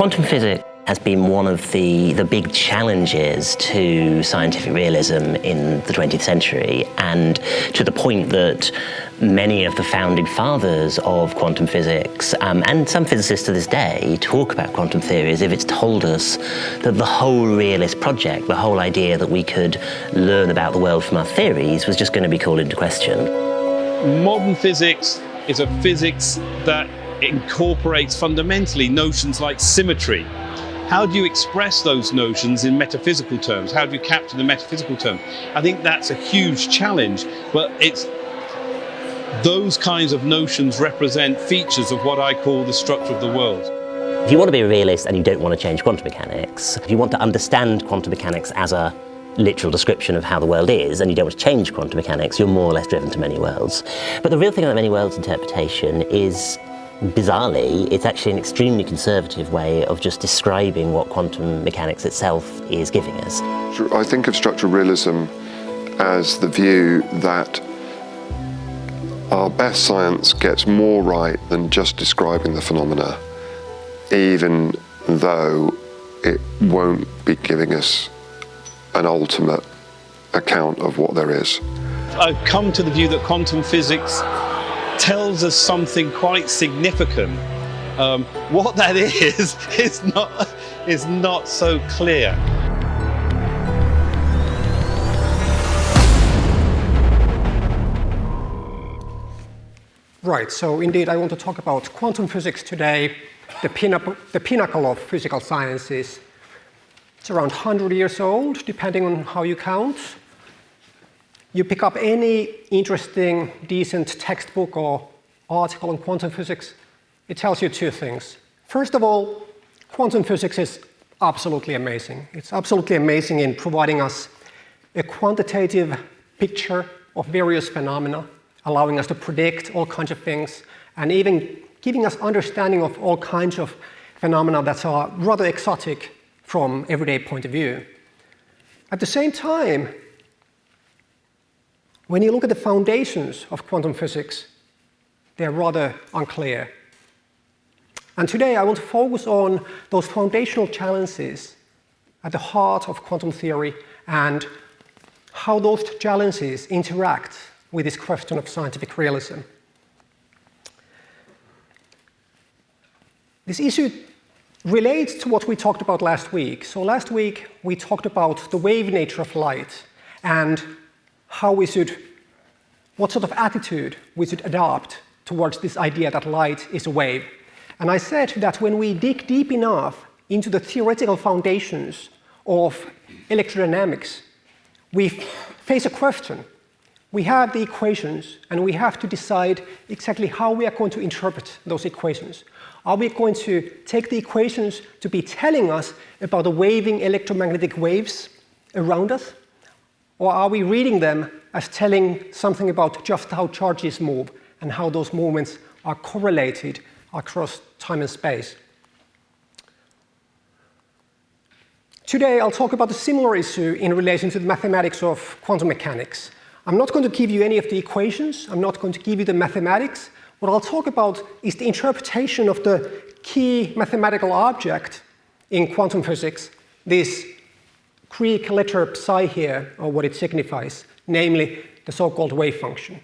Quantum physics has been one of the big challenges to scientific realism in the 20th century, and to the point that many of the founding fathers of quantum physics, and some physicists to this day, talk about quantum theory as if it's told us that the whole realist project, the whole idea that we could learn about the world from our theories, was just going to be called into question. Modern physics is a physics that incorporates fundamentally notions like symmetry. How do you express those notions in metaphysical terms? How do you capture the metaphysical terms? I think that's a huge challenge, but those kinds of notions represent features of what I call the structure of the world. If you want to be a realist and you don't want to change quantum mechanics, if you want to understand quantum mechanics as a literal description of how the world is, and you don't want to change quantum mechanics, you're more or less driven to many worlds. But the real thing about many worlds interpretation is, bizarrely, it's actually an extremely conservative way of just describing what quantum mechanics itself is giving us. I think of structural realism as the view that our best science gets more right than just describing the phenomena, even though it won't be giving us an ultimate account of what there is. I've come to the view that quantum physics tells us something quite significant. What that is not so clear. Right, so indeed I want to talk about quantum physics today, the pinnacle of physical sciences. It's around 100 years old, depending on how you count. You pick up any interesting, decent textbook or article on quantum physics, it tells you two things. First of all, quantum physics is absolutely amazing. It's absolutely amazing in providing us a quantitative picture of various phenomena, allowing us to predict all kinds of things, and even giving us understanding of all kinds of phenomena that are rather exotic from everyday point of view. At the same time, when you look at the foundations of quantum physics, they're rather unclear. And today I want to focus on those foundational challenges at the heart of quantum theory and how those challenges interact with this question of scientific realism. This issue relates to what we talked about last week. So last week we talked about the wave nature of light and what sort of attitude we should adopt towards this idea that light is a wave. And I said that when we dig deep enough into the theoretical foundations of electrodynamics, we face a question. We have the equations, and we have to decide exactly how we are going to interpret those equations. Are we going to take the equations to be telling us about the waving electromagnetic waves around us? Or are we reading them as telling something about just how charges move and how those movements are correlated across time and space? Today I'll talk about a similar issue in relation to the mathematics of quantum mechanics. I'm not going to give you any of the equations, I'm not going to give you the mathematics. What I'll talk about is the interpretation of the key mathematical object in quantum physics, this Greek letter psi here, or what it signifies, namely the so-called wave function.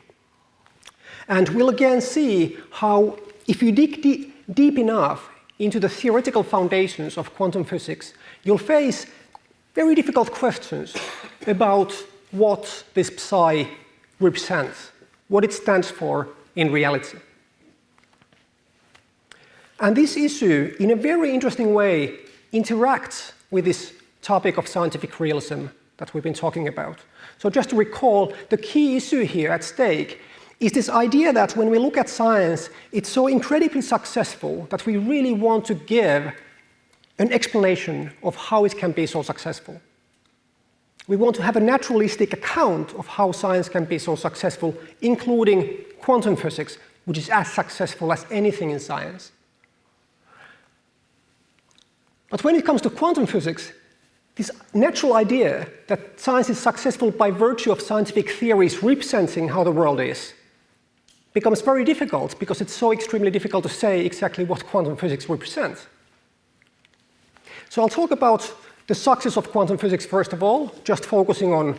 And we'll again see how, if you dig deep enough into the theoretical foundations of quantum physics, you'll face very difficult questions about what this psi represents, what it stands for in reality. And this issue, in a very interesting way, interacts with this topic of scientific realism that we've been talking about. So just to recall, the key issue here at stake is this idea that when we look at science, it's so incredibly successful that we really want to give an explanation of how it can be so successful. We want to have a naturalistic account of how science can be so successful, including quantum physics, which is as successful as anything in science. But when it comes to quantum physics, this natural idea that science is successful by virtue of scientific theories representing how the world is becomes very difficult because it's so extremely difficult to say exactly what quantum physics represents. So I'll talk about the success of quantum physics first of all, just focusing on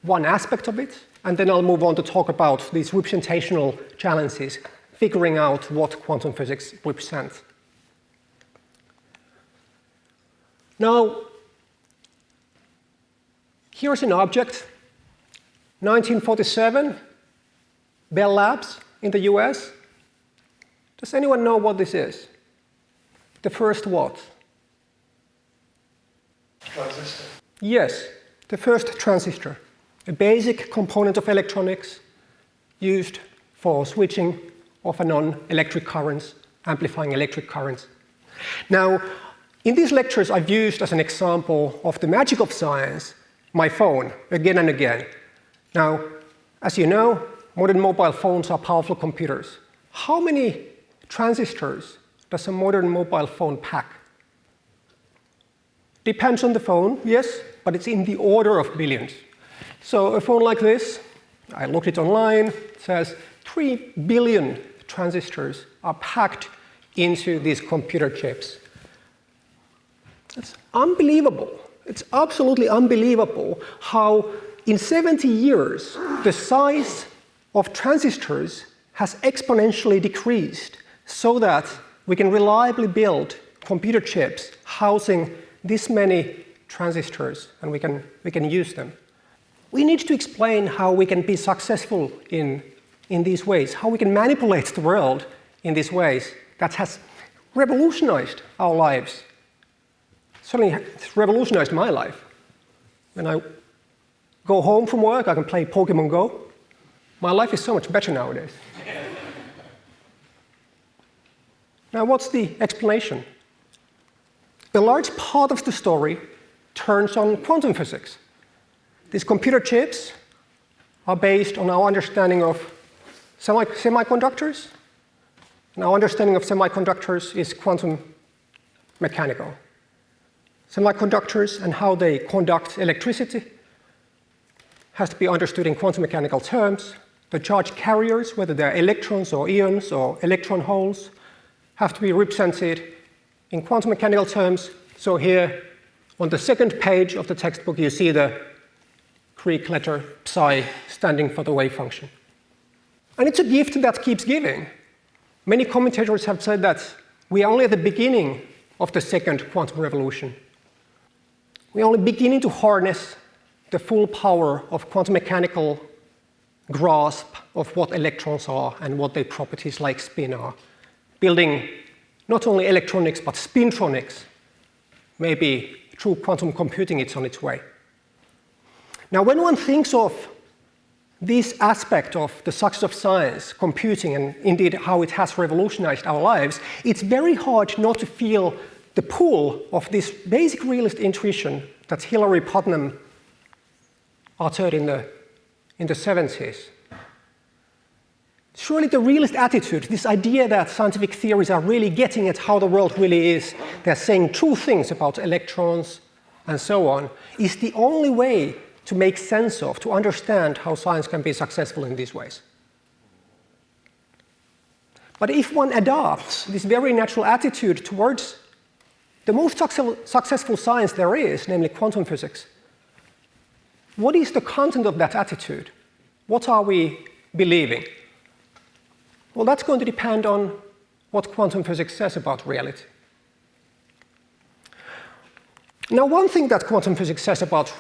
one aspect of it, and then I'll move on to talk about these representational challenges, figuring out what quantum physics represents. Now, here's an object, 1947, Bell Labs in the US. Does anyone know what this is? The first what? Transistor. Yes, the first transistor, a basic component of electronics used for switching off and on electric currents, amplifying electric currents. Now, in these lectures, I've used as an example of the magic of science my phone again and again. Now, as you know, modern mobile phones are powerful computers. How many transistors does a modern mobile phone pack? Depends on the phone, yes, but it's in the order of billions. So a phone like this, I looked it online, it says 3 billion transistors are packed into these computer chips. It's unbelievable. It's absolutely unbelievable how in 70 years the size of transistors has exponentially decreased so that we can reliably build computer chips housing this many transistors, and we can use them. We need to explain how we can be successful in these ways, how we can manipulate the world in these ways that has revolutionized our lives. Certainly, it's revolutionized my life. When I go home from work, I can play Pokemon Go. My life is so much better nowadays. Now, what's the explanation? A large part of the story turns on quantum physics. These computer chips are based on our understanding of semiconductors. And our understanding of semiconductors is quantum mechanical. Semiconductors and how they conduct electricity has to be understood in quantum mechanical terms. The charge carriers, whether they're electrons or ions or electron holes, have to be represented in quantum mechanical terms. So here on the second page of the textbook, you see the Greek letter psi standing for the wave function. And it's a gift that keeps giving. Many commentators have said that we are only at the beginning of the second quantum revolution. We're only beginning to harness the full power of quantum mechanical grasp of what electrons are and what their properties like spin are, building not only electronics but spintronics. Maybe through quantum computing it's on its way. Now, when one thinks of this aspect of the success of science, computing, and indeed how it has revolutionized our lives, it's very hard not to feel the pull of this basic realist intuition that Hilary Putnam uttered in the 70s. Surely the realist attitude, this idea that scientific theories are really getting at how the world really is, they're saying true things about electrons and so on, is the only way to make sense of, to understand how science can be successful in these ways. But if one adopts this very natural attitude towards the most successful science there is, namely quantum physics, what is the content of that attitude? What are we believing? Well, that's going to depend on what quantum physics says about reality. Now, one thing that quantum physics says about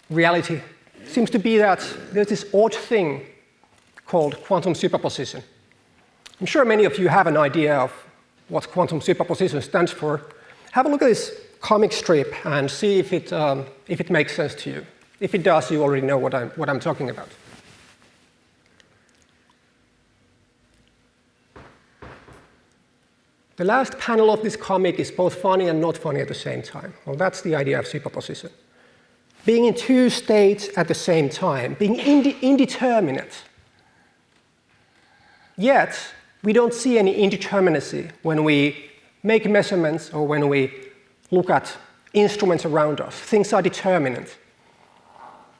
reality seems to be that there's this odd thing called quantum superposition. I'm sure many of you have an idea of what quantum superposition stands for. Have a look at this comic strip and see if it makes sense to you. If it does, you already know what I'm talking about. The last panel of this comic is both funny and not funny at the same time. Well, that's the idea of superposition. Being in two states at the same time, being indeterminate. Yet, we don't see any indeterminacy when we make measurements or when we look at instruments around us. Things are determinate.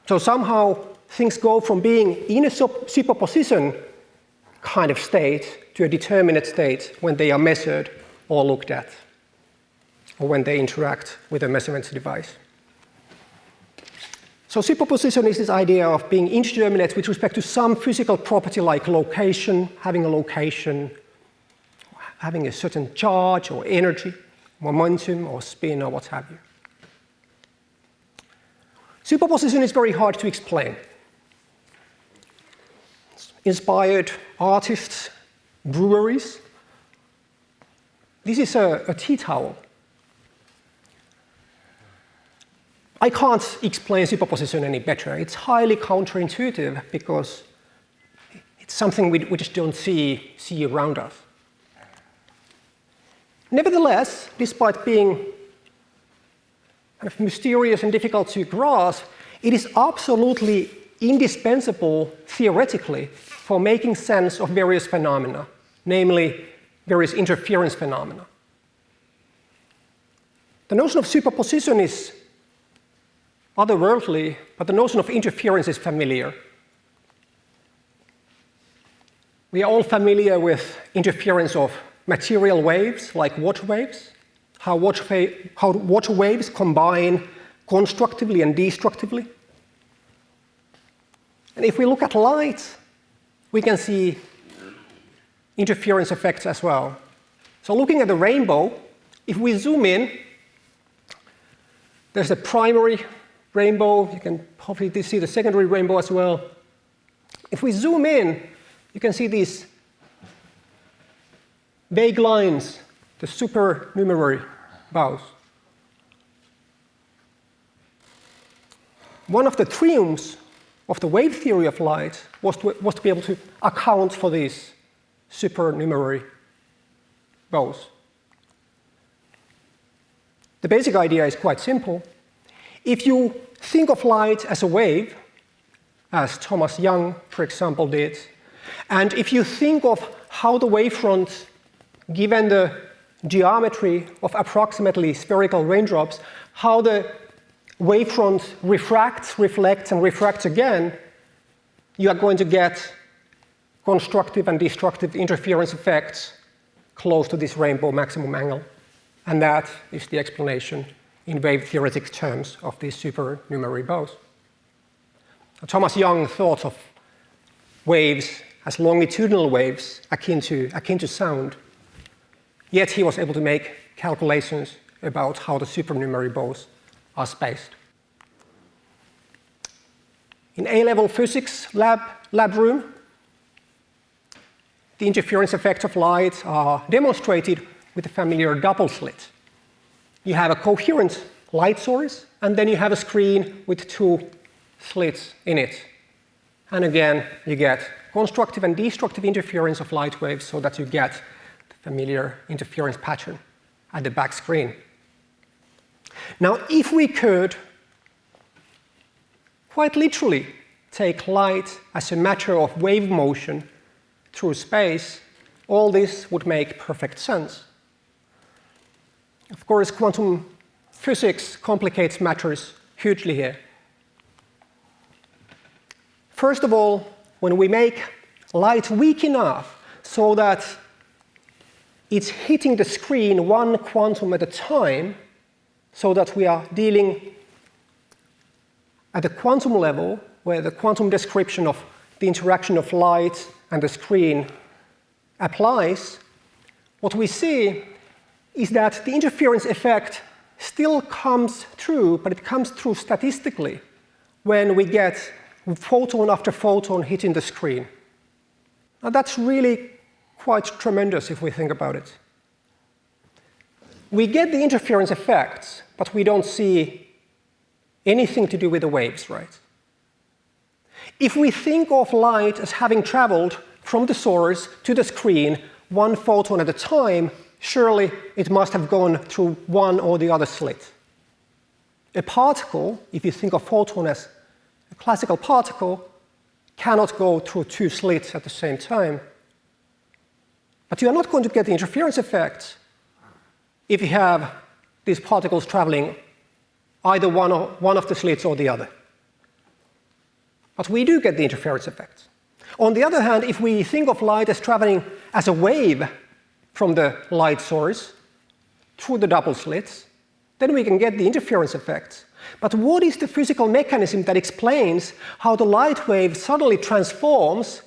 So somehow, things go from being in a superposition kind of state to a determinate state when they are measured or looked at. or when they interact with a measurement device. So superposition is this idea of being indeterminate with respect to some physical property like location, having a certain charge or energy, momentum or spin or what have you. Superposition is very hard to explain. Inspired artists, breweries. This is a tea towel. I can't explain superposition any better. It's highly counterintuitive because it's something we just don't see around us. Nevertheless, despite being kind of mysterious and difficult to grasp, it is absolutely indispensable theoretically for making sense of various phenomena, namely various interference phenomena. The notion of superposition is otherworldly, but the notion of interference is familiar. We are all familiar with interference of material waves, like water waves, how water waves combine constructively and destructively. And if we look at light, we can see interference effects as well. So looking at the rainbow, if we zoom in, there's a primary rainbow. You can hopefully see the secondary rainbow as well. If we zoom in, you can see these vague lines, the supernumerary bows. One of the triumphs of the wave theory of light was to be able to account for these supernumerary bows. The basic idea is quite simple. If you think of light as a wave, as Thomas Young, for example, did, and if you think of how the wavefront, given the geometry of approximately spherical raindrops, how the wavefront refracts, reflects, and refracts again, you are going to get constructive and destructive interference effects close to this rainbow maximum angle. And that is the explanation in wave theoretic terms of these supernumerary bows. Thomas Young thought of waves as longitudinal waves akin to sound. Yet he was able to make calculations about how the supernumerary bows are spaced. In A-level physics lab room, the interference effects of light are demonstrated with the familiar double slit. You have a coherent light source, and then you have a screen with two slits in it. And again, you get constructive and destructive interference of light waves so that you get the familiar interference pattern at the back screen. Now, if we could quite literally take light as a matter of wave motion through space, all this would make perfect sense. Of course, quantum physics complicates matters hugely here. First of all, when we make light weak enough so that it's hitting the screen one quantum at a time, so that we are dealing at the quantum level, where the quantum description of the interaction of light and the screen applies, what we see is that the interference effect still comes through, but it comes through statistically when we get photon after photon hitting the screen. Now that's really quite tremendous if we think about it. We get the interference effects, but we don't see anything to do with the waves, right? If we think of light as having traveled from the source to the screen one photon at a time, surely it must have gone through one or the other slit. A particle, if you think of photon as a classical particle, cannot go through two slits at the same time. But you are not going to get the interference effect if you have these particles traveling either one of the slits or the other. But we do get the interference effect. On the other hand, if we think of light as traveling as a wave from the light source, through the double slits, then we can get the interference effects. But what is the physical mechanism that explains how the light wave suddenly transforms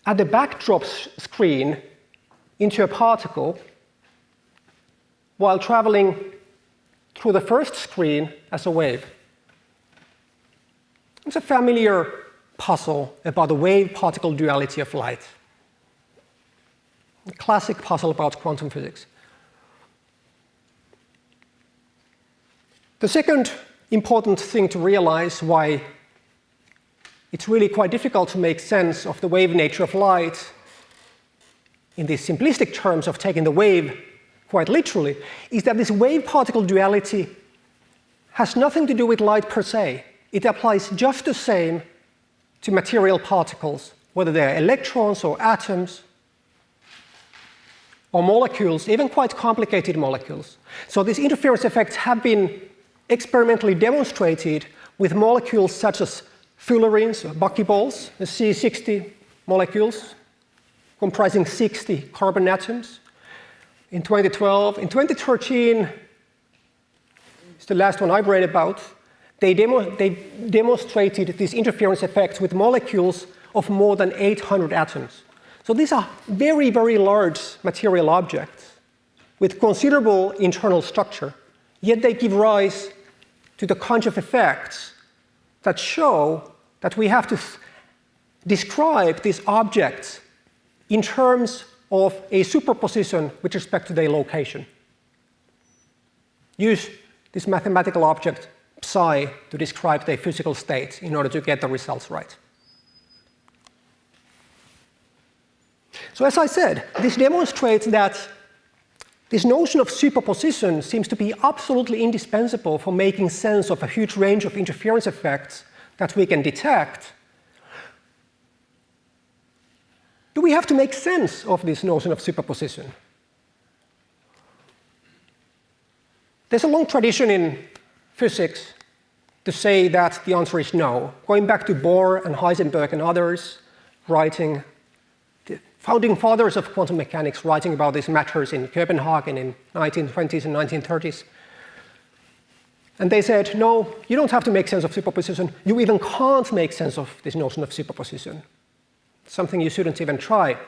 at the backdrop screen into a particle while traveling through the first screen as a wave? It's a familiar puzzle about the wave-particle duality of light. A classic puzzle about quantum physics. The second important thing to realize why it's really quite difficult to make sense of the wave nature of light in these simplistic terms of taking the wave quite literally is that this wave-particle duality has nothing to do with light per se. It applies just the same to material particles, whether they're electrons or atoms or molecules, even quite complicated molecules. So these interference effects have been experimentally demonstrated with molecules such as fullerenes or buckyballs, the C60 molecules comprising 60 carbon atoms. In 2012, in 2013, it's the last one I've read about, they demonstrated these interference effects with molecules of more than 800 atoms. So these are very, very large material objects with considerable internal structure, yet they give rise to the kinds of effects that show that we have to describe these objects in terms of a superposition with respect to their location. Use this mathematical object psi to describe their physical state in order to get the results right. So as I said, this demonstrates that this notion of superposition seems to be absolutely indispensable for making sense of a huge range of interference effects that we can detect. Do we have to make sense of this notion of superposition? There's a long tradition in physics to say that the answer is no. Going back to Bohr and Heisenberg and others writing, the founding fathers of quantum mechanics writing about these matters in Copenhagen in 1920s and 1930s. And they said, no, you don't have to make sense of superposition. You even can't make sense of this notion of superposition. It's something you shouldn't even try.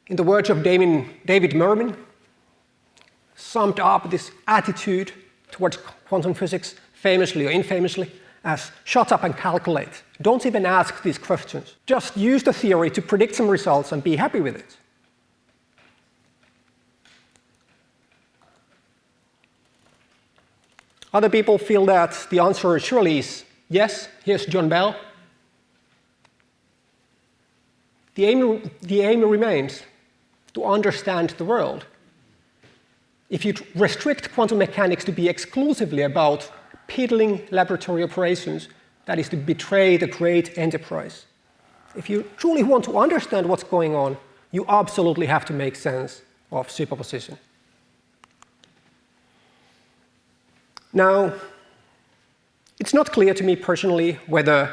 In the words of David Mermin, summed up this attitude towards quantum physics famously or infamously as shut up and calculate. Don't even ask these questions. Just use the theory to predict some results and be happy with it. Other people feel that the answer surely is yes. Here's John Bell. The aim remains to understand the world. If you restrict quantum mechanics to be exclusively about piddling laboratory operations, that is to betray the great enterprise. If you truly want to understand what's going on, you absolutely have to make sense of superposition. Now, it's not clear to me personally whether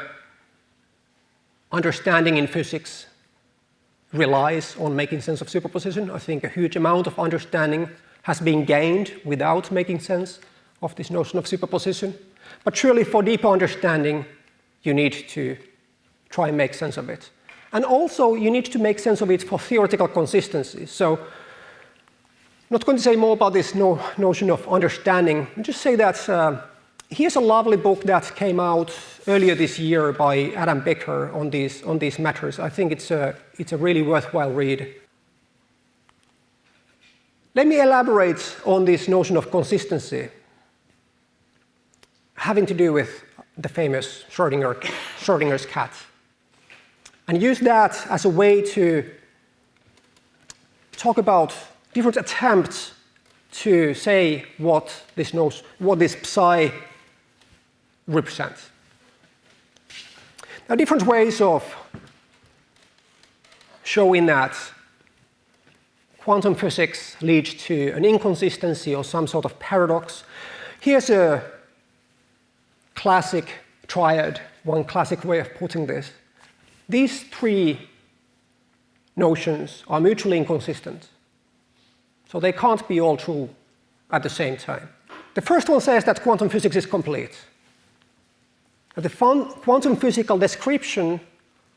understanding in physics relies on making sense of superposition. I think a huge amount of understanding has been gained without making sense of this notion of superposition. But surely for deeper understanding, you need to try and make sense of it. And also, you need to make sense of it for theoretical consistency. So, I'm not going to say more about this notion of understanding. I'll just say that here's a lovely book that came out earlier this year by Adam Becker on these matters. I think it's a really worthwhile read. Let me elaborate on this notion of consistency having to do with the famous Schrödinger's cat, and use that as a way to talk about different attempts to say what this psi represents. There are different ways of showing that quantum physics leads to an inconsistency or some sort of paradox. Here's a classic triad, one classic way of putting this. These three notions are mutually inconsistent. So they can't be all true at the same time. The first one says that quantum physics is complete. The quantum physical description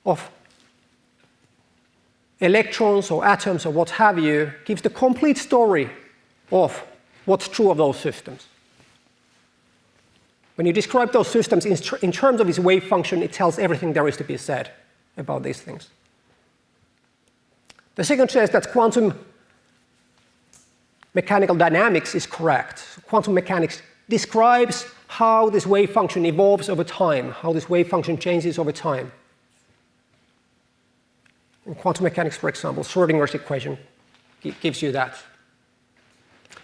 of electrons or atoms or what have you gives the complete story of what's true of those systems. When you describe those systems in terms of its wave function, it tells everything there is to be said about these things. The second says that quantum mechanical dynamics is correct. Quantum mechanics describes how this wave function evolves over time, how this wave function changes over time. In quantum mechanics, for example, Schrödinger's equation gives you that.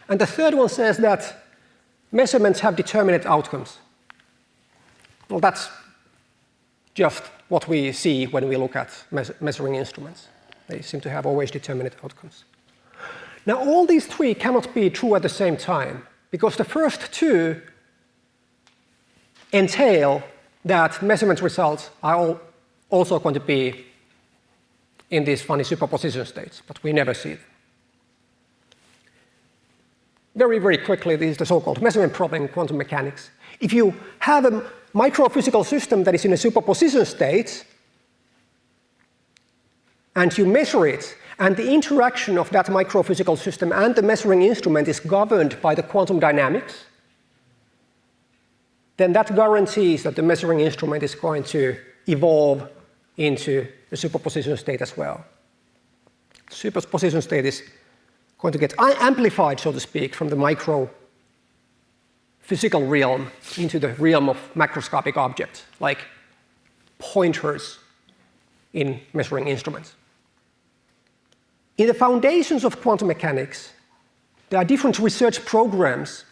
And the third one says that measurements have determinate outcomes. Well, that's just what we see when we look at measuring instruments. They seem to have always determinate outcomes. Now, all these three cannot be true at the same time, because the first two entail that measurement results are also going to be in these funny superposition states, but we never see them. Very, very quickly, this is the so-called measurement problem in quantum mechanics. If you have a microphysical system that is in a superposition state, and you measure it, and the interaction of that microphysical system and the measuring instrument is governed by the quantum dynamics, then that guarantees that the measuring instrument is going to evolve into the superposition state as well. Superposition state is going to get amplified, so to speak, from the microphysical realm into the realm of macroscopic objects, like pointers in measuring instruments. In the foundations of quantum mechanics, there are different research programs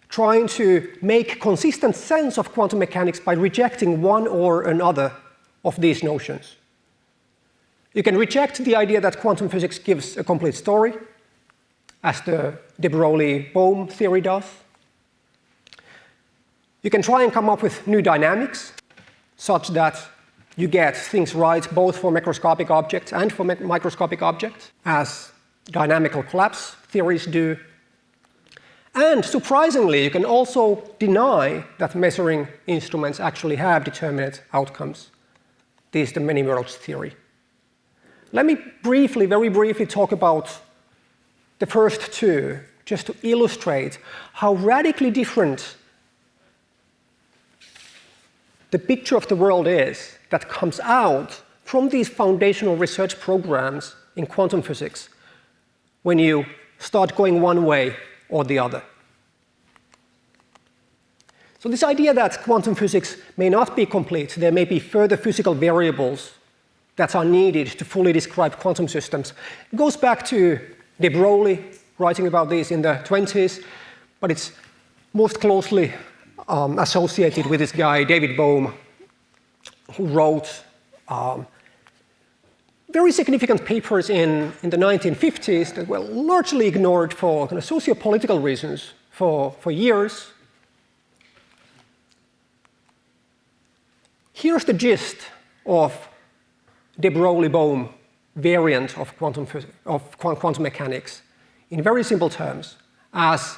trying to make consistent sense of quantum mechanics by rejecting one or another of these notions. You can reject the idea that quantum physics gives a complete story, as the de Broglie-Bohm theory does. You can try and come up with new dynamics, such that you get things right both for macroscopic objects and for microscopic objects, as dynamical collapse theories do. And surprisingly, you can also deny that measuring instruments actually have determinate outcomes. This is the many worlds theory. Let me very briefly talk about the first two, just to illustrate how radically different the picture of the world is that comes out from these foundational research programs in quantum physics when you start going one way or the other. So this idea that quantum physics may not be complete, there may be further physical variables that are needed to fully describe quantum systems, goes back to de Broglie writing about this in the 20s, but it's most closely associated with this guy, David Bohm, who wrote very significant papers in the 1950s that were largely ignored for kind of socio-political reasons for years. Here's the gist of de Broglie-Bohm variant of quantum mechanics in very simple terms, as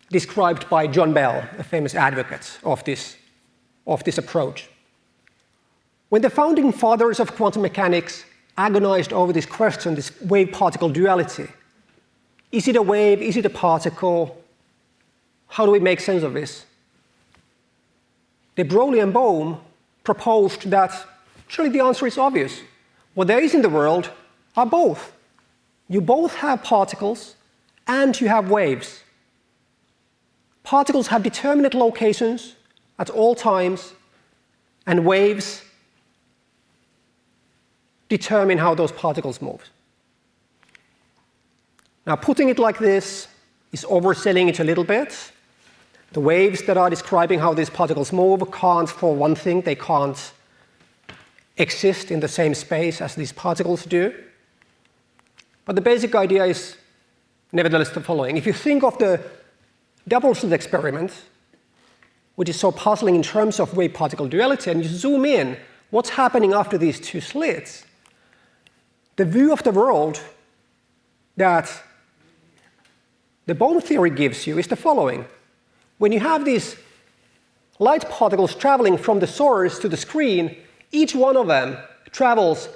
described by John Bell, a famous advocate of this approach. When the founding fathers of quantum mechanics agonized over this question, this wave-particle duality, is it a wave, is it a particle, how do we make sense of this? De Broglie and Bohm proposed that surely the answer is obvious. What there is in the world are both. You both have particles and you have waves. Particles have determinate locations at all times, and waves determine how those particles move. Now, putting it like this is overselling it a little bit. The waves that are describing how these particles move can't, for one thing, they can't exist in the same space as these particles do. But the basic idea is nevertheless the following. If you think of the double-slit experiment, which is so puzzling in terms of wave-particle duality, and you zoom in, what's happening after these two slits? The view of the world that the Bohm theory gives you is the following. When you have these light particles traveling from the source to the screen, each one of them travels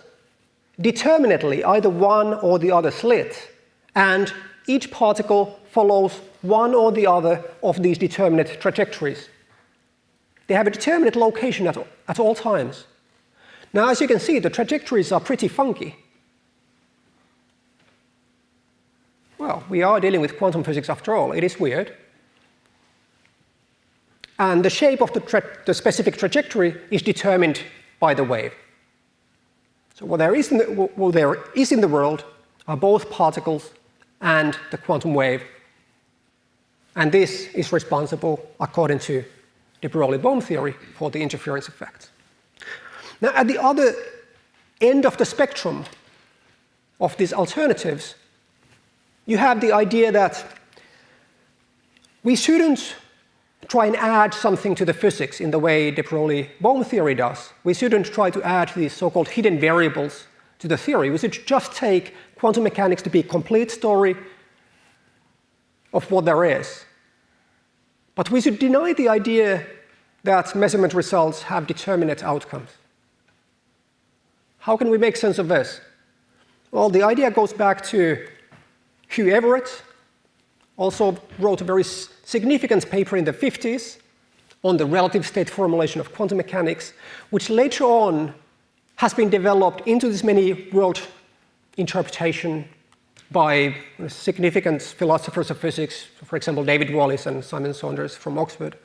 determinately, either one or the other slit, and each particle follows one or the other of these determinate trajectories. They have a determinate location at all times. Now, as you can see, the trajectories are pretty funky. Well, we are dealing with quantum physics after all. It is weird. And the shape of the specific trajectory is determined by the wave. So what there is in the world are both particles and the quantum wave. And this is responsible, according to de Broglie-Bohm theory, for the interference effect. Now, at the other end of the spectrum of these alternatives, you have the idea that we shouldn't try and add something to the physics in the way de Broglie-Bohm theory does. We shouldn't try to add these so-called hidden variables to the theory. We should just take quantum mechanics to be a complete story of what there is. But we should deny the idea that measurement results have determinate outcomes. How can we make sense of this? Well, the idea goes back to Hugh Everett, also wrote a very significant paper in the 50s on the relative state formulation of quantum mechanics, which later on has been developed into this many world interpretation by significant philosophers of physics, for example, David Wallis and Simon Saunders from Oxford,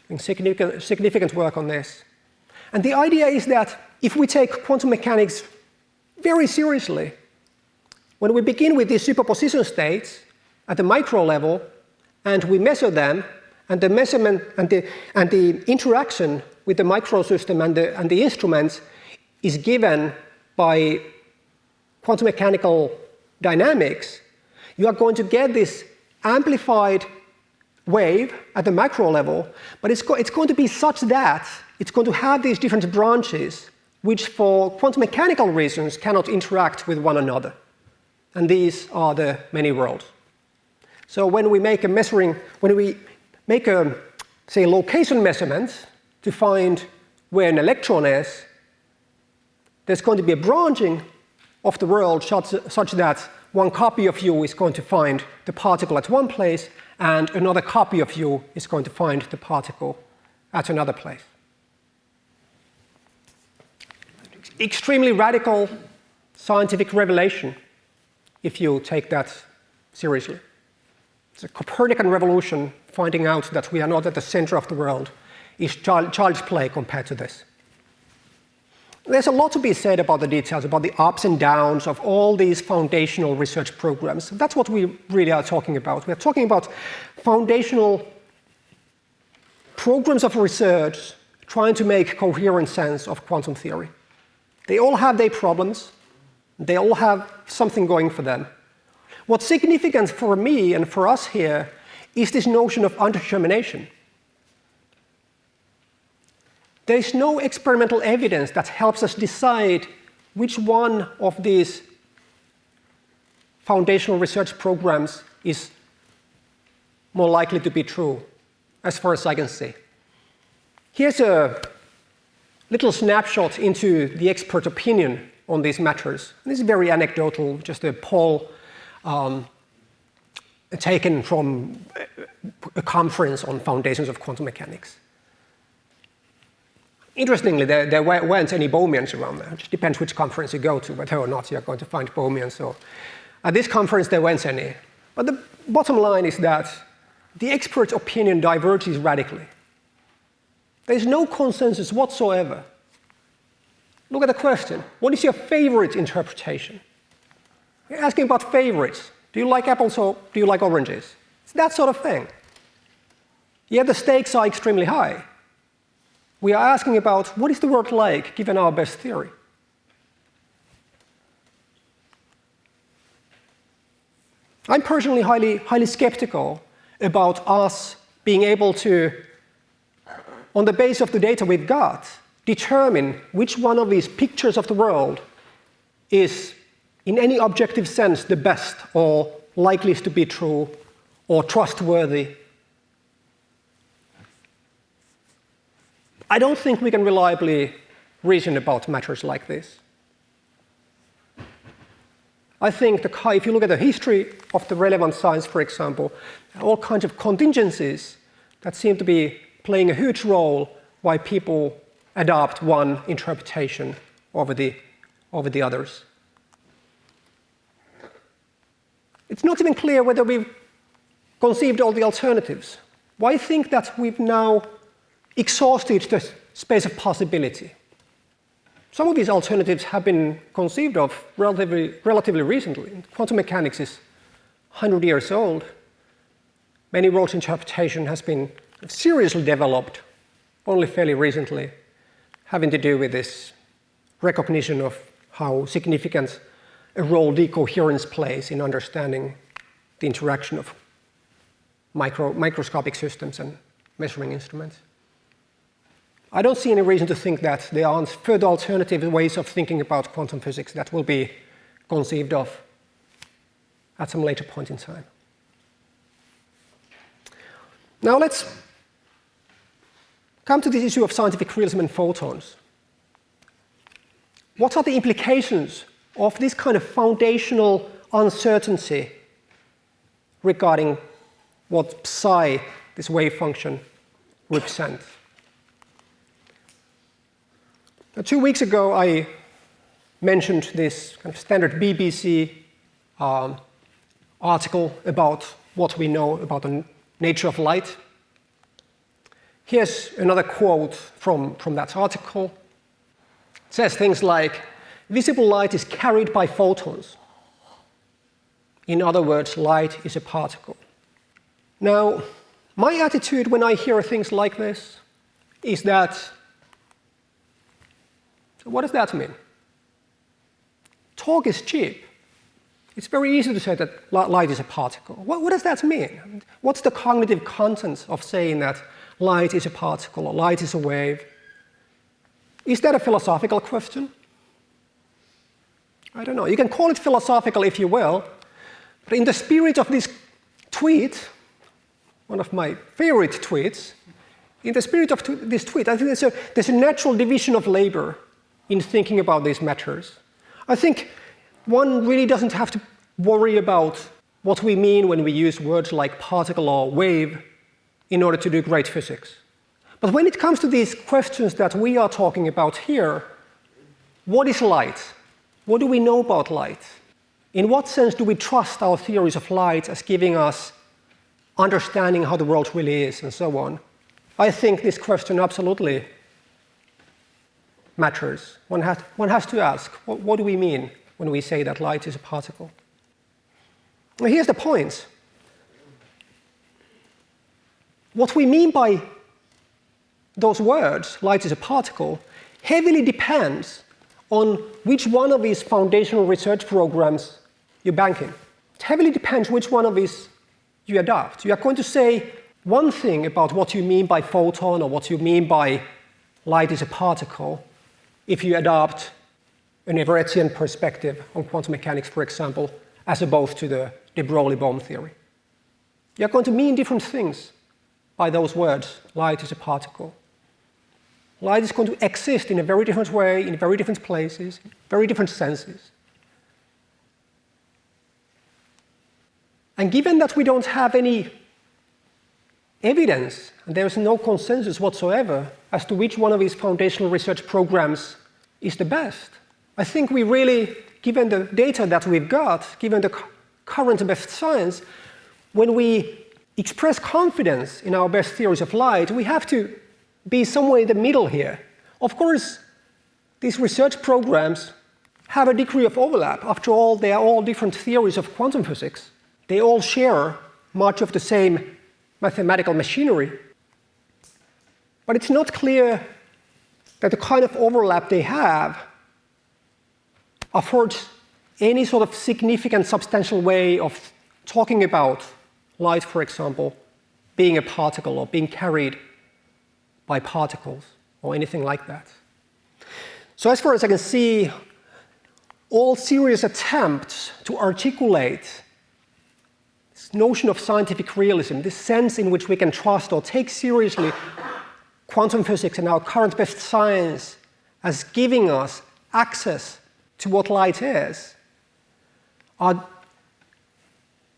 doing significant work on this. And the idea is that if we take quantum mechanics very seriously, when we begin with these superposition states at the micro level, and we measure them, and the measurement and the interaction with the microsystem and the instruments is given by quantum mechanical dynamics, you are going to get this amplified wave at the macro level, but it's going to be such that it's going to have these different branches which for quantum mechanical reasons cannot interact with one another. And these are the many worlds. So when we make a say, location measurement to find where an electron is, there's going to be a branching of the world such that one copy of you is going to find the particle at one place, and another copy of you is going to find the particle at another place. Extremely radical scientific revelation, if you take that seriously. It's a Copernican revolution, finding out that we are not at the center of the world is child's play compared to this. There's a lot to be said about the details, about the ups and downs of all these foundational research programs. That's what we really are talking about. We're talking about foundational programs of research trying to make coherent sense of quantum theory. They all have their problems. They all have something going for them. What's significant for me and for us here is this notion of undetermination. There is no experimental evidence that helps us decide which one of these foundational research programs is more likely to be true, as far as I can see. Here's a little snapshot into the expert opinion on these matters. This is very anecdotal, just a poll taken from a conference on foundations of quantum mechanics. Interestingly, there weren't any Bohmians around there. It just depends which conference you go to, whether or not you're going to find Bohmians. So at this conference, there weren't any. But the bottom line is that the expert opinion diverges radically. There's no consensus whatsoever. Look at the question. What is your favorite interpretation? You're asking about favorites. Do you like apples or do you like oranges? It's that sort of thing. Yet the stakes are extremely high. We are asking about what is the world like given our best theory? I'm personally highly skeptical about us being able to, on the basis of the data we've got, determine which one of these pictures of the world is in any objective sense, the best or likeliest to be true or trustworthy. I don't think we can reliably reason about matters like this. I think if you look at the history of the relevant science, for example, all kinds of contingencies that seem to be playing a huge role why people adopt one interpretation over the others. It's not even clear whether we've conceived all the alternatives. Why think that we've now exhausted the space of possibility? Some of these alternatives have been conceived of relatively recently. Quantum mechanics is 100 years old. Many roles interpretation has been seriously developed only fairly recently, having to do with this recognition of how significant a role decoherence plays in understanding the interaction of microscopic systems and measuring instruments. I don't see any reason to think that there aren't further alternative ways of thinking about quantum physics that will be conceived of at some later point in time. Now let's come to this issue of scientific realism and photons. What are the implications of this kind of foundational uncertainty regarding what psi, this wave function, represents? 2 weeks ago, I mentioned this kind of standard BBC article about what we know about the nature of light. Here's another quote from that article. It says things like, visible light is carried by photons. In other words, light is a particle. Now, my attitude when I hear things like this is that, what does that mean? Talk is cheap. It's very easy to say that light is a particle. What does that mean? What's the cognitive content of saying that light is a particle or light is a wave? Is that a philosophical question? I don't know. You can call it philosophical if you will, but in the spirit of this tweet, one of my favorite tweets, in the spirit of this tweet, I think there's a natural division of labor in thinking about these matters. I think one really doesn't have to worry about what we mean when we use words like particle or wave in order to do great physics. But when it comes to these questions that we are talking about here, what is light? What do we know about light? In what sense do we trust our theories of light as giving us understanding how the world really is, and so on? I think this question absolutely matters. One has to ask, what do we mean when we say that light is a particle? Well, here's the point. What we mean by those words, light is a particle, heavily depends on which one of these foundational research programs you bank in. It heavily depends which one of these you adopt. You are going to say one thing about what you mean by photon or what you mean by light is a particle if you adopt an Everettian perspective on quantum mechanics, for example, as opposed to the de Broglie-Bohm theory. You're going to mean different things by those words, light is a particle. Light is going to exist in a very different way, in very different places, in very different senses. And given that we don't have any evidence, and there's no consensus whatsoever as to which one of these foundational research programs is the best, I think we really, given the data that we've got, given the current best science, when we express confidence in our best theories of light, we have to be somewhere in the middle here. Of course, these research programs have a degree of overlap. After all, they are all different theories of quantum physics. They all share much of the same mathematical machinery. But it's not clear that the kind of overlap they have affords any sort of significant, substantial way of talking about light, for example, being a particle or being carried by particles or anything like that. So as far as I can see, all serious attempts to articulate this notion of scientific realism, this sense in which we can trust or take seriously quantum physics and our current best science as giving us access to what light is, are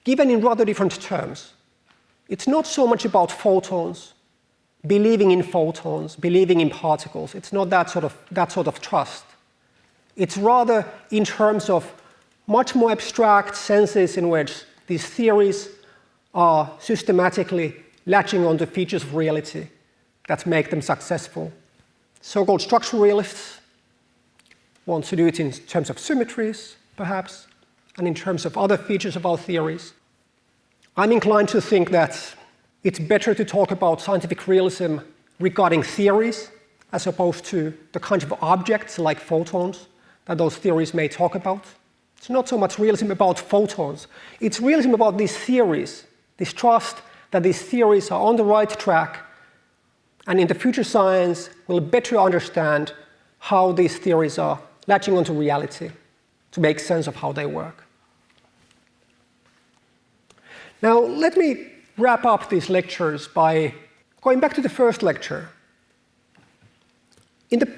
given in rather different terms. It's not so much about photons, believing in photons, believing in particles. It's not that sort of trust. It's rather in terms of much more abstract senses in which these theories are systematically latching onto features of reality that make them successful. So-called structural realists want to do it in terms of symmetries, perhaps, and in terms of other features of our theories. I'm inclined to think that it's better to talk about scientific realism regarding theories as opposed to the kinds of objects like photons that those theories may talk about. It's not so much realism about photons. It's realism about these theories, this trust that these theories are on the right track, and in the future science we'll better understand how these theories are latching onto reality to make sense of how they work. Now, let me wrap up these lectures by going back to the first lecture. In the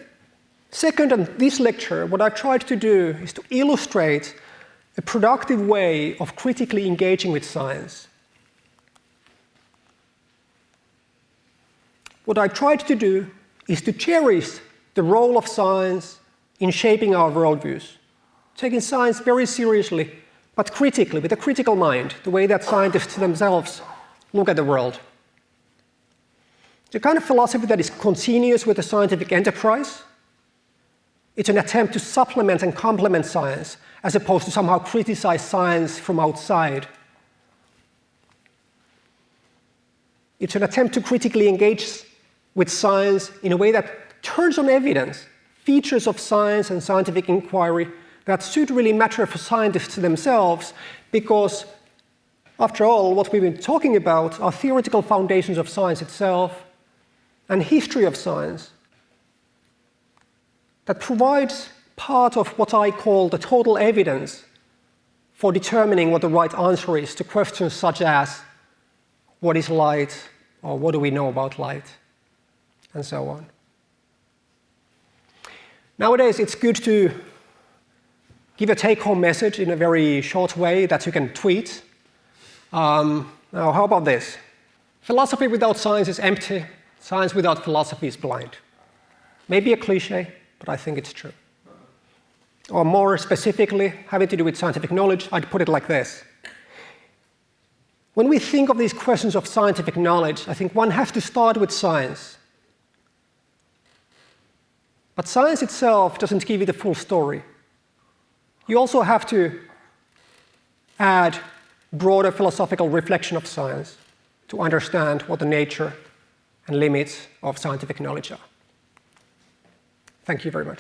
second and this lecture, what I've tried to do is to illustrate a productive way of critically engaging with science. What I tried to do is to cherish the role of science in shaping our worldviews, taking science very seriously, but critically, with a critical mind, the way that scientists themselves look at the world. It's a kind of philosophy that is continuous with the scientific enterprise. It's an attempt to supplement and complement science, as opposed to somehow criticize science from outside. It's an attempt to critically engage with science in a way that turns on evidence, features of science and scientific inquiry that should really matter for scientists themselves, because, after all, what we've been talking about are theoretical foundations of science itself and history of science that provides part of what I call the total evidence for determining what the right answer is to questions such as what is light, or what do we know about light, and so on. Nowadays, it's good to give a take-home message in a very short way that you can tweet. Now, how about this? Philosophy without science is empty. Science without philosophy is blind. Maybe a cliche, but I think it's true. Or more specifically, having to do with scientific knowledge, I'd put it like this. When we think of these questions of scientific knowledge, I think one has to start with science. But science itself doesn't give you the full story. You also have to add broader philosophical reflection of science to understand what the nature and limits of scientific knowledge are. Thank you very much.